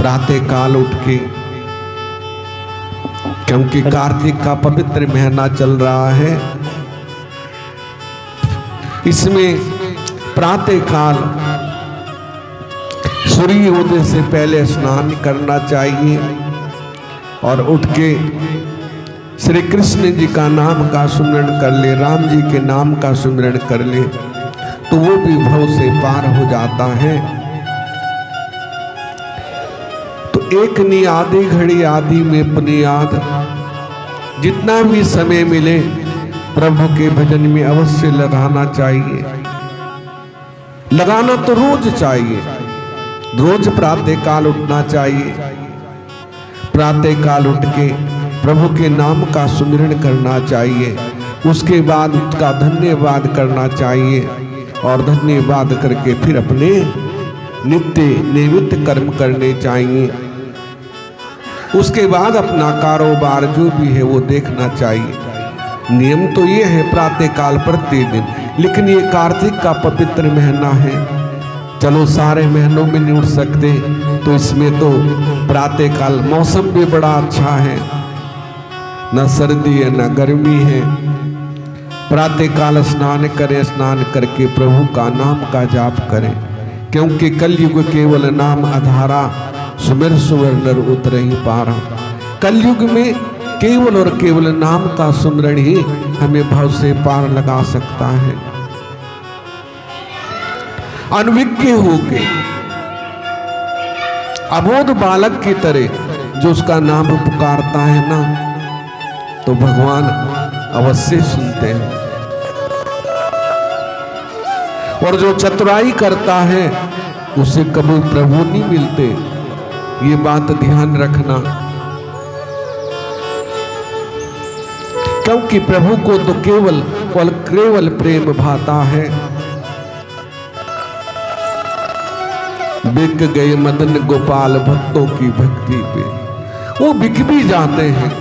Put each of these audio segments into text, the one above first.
प्रातः काल उठ के, क्योंकि कार्तिक का पवित्र महीना चल रहा है, इसमें प्रातः काल सूर्योदय से पहले स्नान करना चाहिए और उठ के श्री कृष्ण जी का नाम का सुमिरन कर ले, राम जी के नाम का सुमिरन कर ले, तो वो भी भव से पार हो जाता है। तो एक नी आधी घड़ी आदि में पुनियाद, जितना भी समय मिले प्रभु के भजन में अवश्य लगाना चाहिए। लगाना तो रोज चाहिए, रोज प्रातः काल उठना चाहिए। प्रातः काल उठ के प्रभु के नाम का सुमिरन करना चाहिए, उसके बाद उसका धन्यवाद करना चाहिए और धन्यवाद करके फिर अपने नित्य निमित्त कर्म करने चाहिए। उसके बाद अपना कारोबार जो भी है वो देखना चाहिए। नियम तो ये है प्रातः काल प्रतिदिन, लेकिन ये कार्तिक का पवित्र महीना है, चलो सारे महीनों में नहीं उठ सकते, तो इसमें तो प्रातः काल मौसम भी बड़ा अच्छा है, न सर्दी है न गर्मी है। प्रातः काल स्नान करें, स्नान करके प्रभु का नाम का जाप करें, क्योंकि कलयुग केवल नाम आधारा, सुमिर सुमिर नर उतरे ही पारा। कलयुग में केवल और केवल नाम का सुमिरन ही हमें भव से पार लगा सकता है। अनविज्ञ होके अबोध बालक की तरह जो उसका नाम पुकारता है ना, तो भगवान अवश्य सुनते हैं। और जो चतुराई करता है उसे कभी प्रभु नहीं मिलते, ये बात ध्यान रखना। क्योंकि प्रभु को तो केवल प्रेम भाता है। बिक गए मदन गोपाल भक्तों की भक्ति पे, वो बिक भी जाते हैं,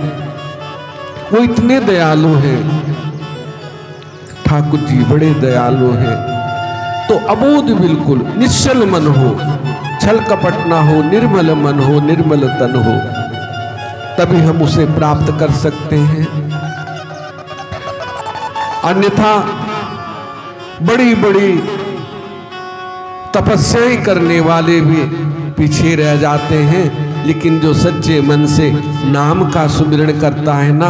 वो इतने दयालु हैं। ठाकुर जी बड़े दयालु हैं। तो अबोध बिल्कुल निश्चल मन हो, छल कपट ना हो, निर्मल मन हो, निर्मल तन हो, तभी हम उसे प्राप्त कर सकते हैं। अन्यथा बड़ी बड़ी तपस्याएं करने वाले भी पीछे रह जाते हैं, लेकिन जो सच्चे मन से नाम का सुमिरन करता है ना,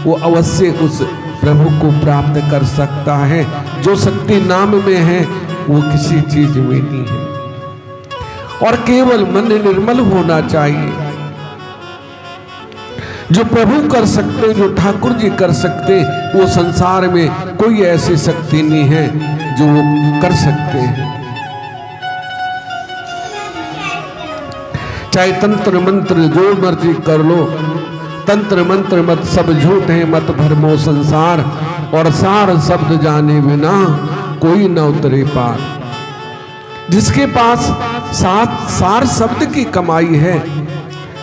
वो अवश्य उस प्रभु को प्राप्त कर सकता है। जो शक्ति नाम में है वो किसी चीज में नहीं है। और केवल मन निर्मल होना चाहिए। जो प्रभु कर सकते, जो ठाकुर जी कर सकते, वो संसार में कोई ऐसी शक्ति नहीं है जो वो कर सकते हैं। चाहे तंत्र मंत्र जो मर्जी कर लो, तंत्र मंत्र मत सब झूठ है, मत भरमो संसार, और सार शब्द जाने बिना कोई न उतरे पार। जिसके पास सार शब्द की कमाई है,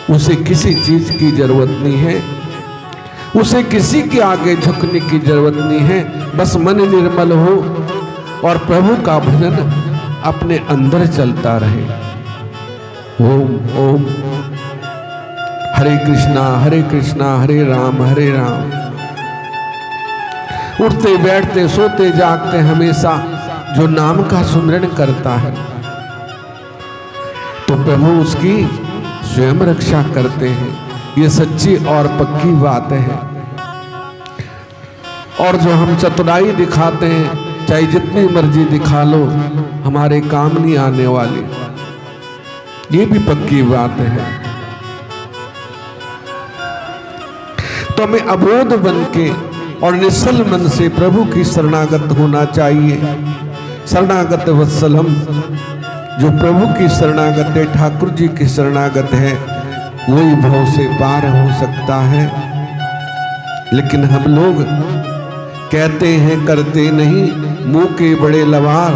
उसे किसी चीज की जरूरत नहीं है, उसे किसी के आगे झुकने की जरूरत नहीं है। बस मन निर्मल हो और प्रभु का भजन अपने अंदर चलता रहे। ओम ओम हरे कृष्णा हरे राम उठते बैठते सोते जागते हमेशा जो नाम का सुमिरन करता है, तो प्रभु उसकी स्वयं रक्षा करते हैं। ये सच्ची और पक्की बात है। और जो हम चतुराई दिखाते हैं, चाहे जितनी मर्जी दिखा लो, हमारे काम नहीं आने वाली, ये भी पक्की बात है। तो हमें अबोध बन के और निश्चल मन से प्रभु की शरणागत होना चाहिए। शरणागत वत्सलम, जो प्रभु की शरणागत है, ठाकुर जी की शरणागत है, वही भव से पार हो सकता है। लेकिन हम लोग कहते हैं करते नहीं, मुंह के बड़े लवार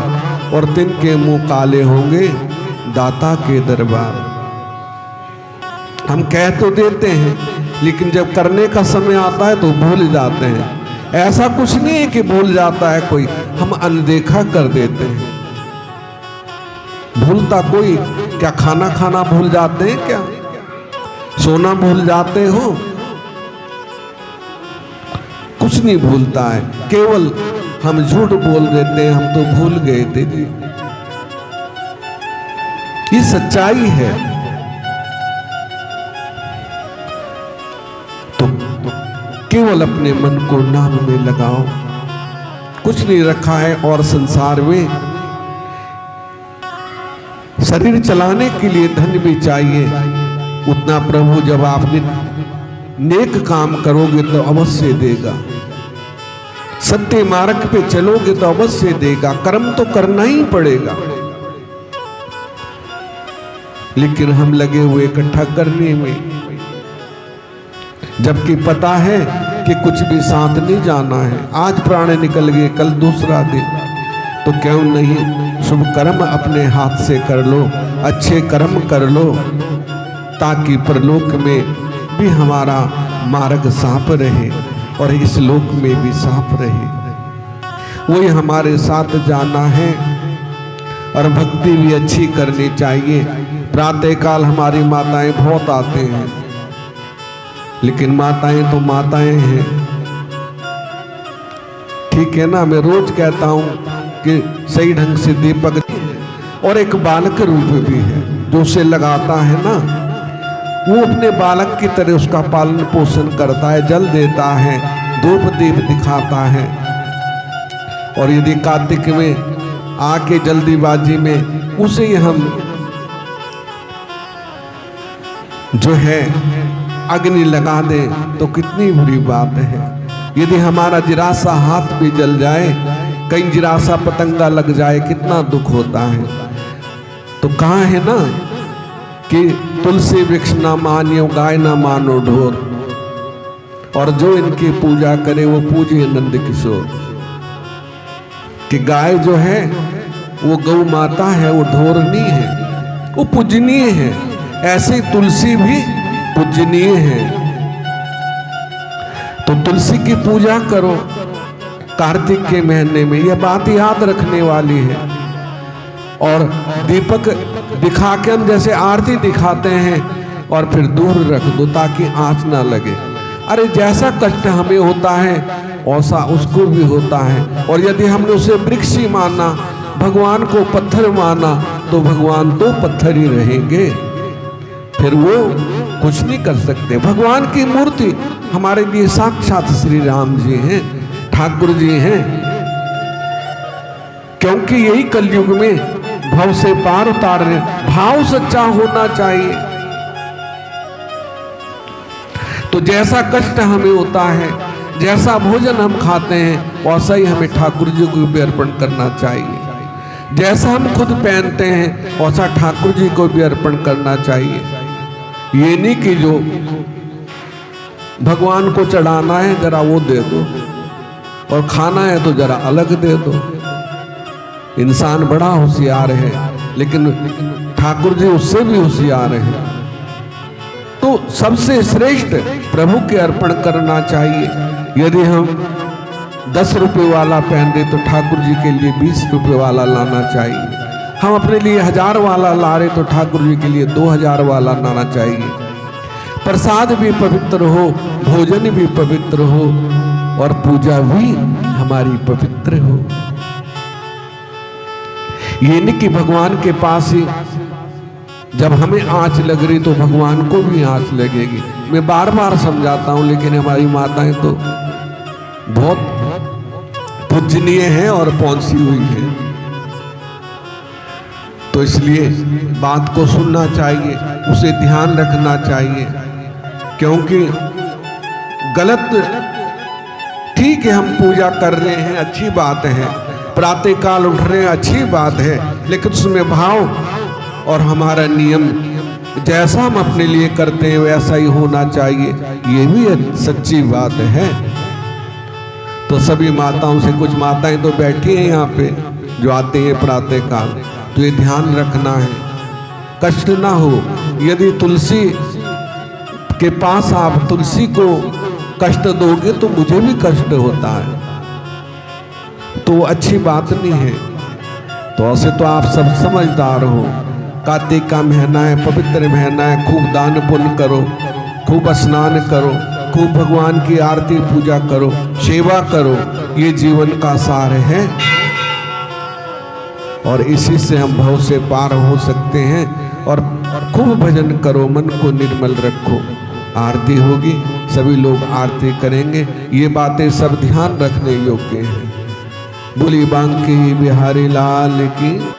और तिनके मुंह काले होंगे दाता के दरबार। हम कह तो देते हैं, लेकिन जब करने का समय आता है तो भूल जाते हैं। ऐसा कुछ नहीं है कि भूल जाता है कोई, हम अनदेखा कर देते हैं। भूलता कोई क्या खाना खाना भूल जाते हैं? क्या सोना भूल जाते हो? कुछ नहीं भूलता है, केवल हम झूठ बोल देते हैं, हम तो भूल गए थे जी। ये सच्चाई है। तो केवल अपने मन को नाम में लगाओ, कुछ नहीं रखा है। और संसार में शरीर चलाने के लिए धन भी चाहिए, उतना प्रभु जब आपने नेक काम करोगे तो अवश्य देगा। सत्य मार्ग पे चलोगे तो अवश्य देगा। कर्म तो करना ही पड़ेगा, लेकिन हम लगे हुए इकट्ठा करने में, जबकि पता है कि कुछ भी साथ नहीं जाना है। आज प्राण निकल गए, कल दूसरा दिन, तो क्यों नहीं शुभ कर्म अपने हाथ से कर लो, अच्छे कर्म कर लो, ताकि परलोक में भी हमारा मार्ग साफ रहे और इस लोक में भी साफ रहे। वही हमारे साथ जाना है। और भक्ति भी अच्छी करनी चाहिए। प्रातः काल हमारी माताएं बहुत आते हैं, लेकिन माताएं तो माताएं हैं, ठीक है ना। मैं रोज कहता हूं कि सही ढंग से दीपक, और एक बालक रूप भी है जो उसे लगाता है ना, वो अपने बालक की तरह उसका पालन पोषण करता है, जल देता है, धूप दीप दिखाता है। और यदि कार्तिक में आके जल्दीबाजी में उसे हम जो है अग्नि लगा दें तो कितनी बुरी बात है। यदि हमारा जरा सा हाथ भी जल जाए, कहीं जरा सा पतंगा लग जाए, कितना दुख होता है। तो कहाँ है ना कि तुलसी वृक्ष ना मानियो, गाय ना मानो ढोर, और जो इनकी पूजा करे वो पूजे नंद किशोर। कि गाय जो है वो गौ माता है, वो ढोर नहीं है, वो पूजनीय है। ऐसे ही तुलसी भी पूजनीय है। तो तुलसी की पूजा करो कार्तिक के महीने में, यह बात याद रखने वाली है। और दीपक दिखा के हम जैसे आरती दिखाते हैं और फिर दूर रख दो ताकि आंच ना लगे। अरे जैसा कष्ट हमें होता है वैसा उसको भी होता है। और यदि हमने उसे वृक्ष ही माना, भगवान को पत्थर माना, तो भगवान तो पत्थर ही रहेंगे, फिर वो कुछ नहीं कर सकते। भगवान की मूर्ति हमारे लिए साक्षात श्री राम जी हैं, ठाकुर जी हैं। क्योंकि यही कलयुग में भव से पार उतारने, भाव सच्चा होना चाहिए। तो जैसा कष्ट हमें होता है, जैसा भोजन हम खाते हैं, वैसा ही हमें ठाकुर जी को भी अर्पण करना चाहिए। जैसा हम खुद पहनते हैं वैसा ठाकुर जी को भी अर्पण करना चाहिए। ये नहीं कि जो भगवान को चढ़ाना है जरा वो दे दो, और खाना है तो जरा अलग दे दो। इंसान बड़ा होशियार है, लेकिन ठाकुर जी उससे भी होशियार है। तो सबसे श्रेष्ठ प्रभु के अर्पण करना चाहिए। यदि हम 10 रुपये वाला पहन दे तो ठाकुर जी के लिए 20 रुपये वाला लाना चाहिए। हम अपने लिए 1000 वाला ला रहे तो ठाकुर जी के लिए 2000 वाला लाना चाहिए। प्रसाद भी पवित्र हो, भोजन भी पवित्र हो, और पूजा भी हमारी पवित्र हो। ये नहीं कि भगवान के पास ही जब हमें आंच लग रही तो भगवान को भी आंच लगेगी। मैं बार बार समझाता हूं, लेकिन हमारी माताएं तो बहुत पूजनीय हैं और पहुंची हुई हैं। तो इसलिए बात को सुनना चाहिए, उसे ध्यान रखना चाहिए। क्योंकि गलत, ठीक है हम पूजा कर रहे हैं, अच्छी बात है, प्रातः काल उठ रहे हैं, अच्छी बात है, लेकिन उसमें भाव और हमारा नियम जैसा हम अपने लिए करते हैं वैसा ही होना चाहिए। ये भी सच्ची बात है। तो सभी माताओं से, कुछ माताएं तो बैठी हैं यहाँ पे जो आते हैं प्रातः काल, तो ये ध्यान रखना है, कष्ट ना हो। यदि तुलसी के पास आप तुलसी को कष्ट दोगे तो मुझे भी कष्ट होता है, तो अच्छी बात नहीं है। तो ऐसे तो आप सब समझदार हो, कार्तिक का महीना है, पवित्र महीना है, खूब दान पुण्य करो, खूब स्नान करो, खूब भगवान की आरती पूजा करो, सेवा करो, ये जीवन का सार है। और इसी से हम भव से पार हो सकते हैं। और खूब भजन करो, मन को निर्मल रखो। आरती होगी, सभी लोग आरती करेंगे, ये बातें सब ध्यान रखने योग्य हैं। बोली बांके बिहारी लाल की।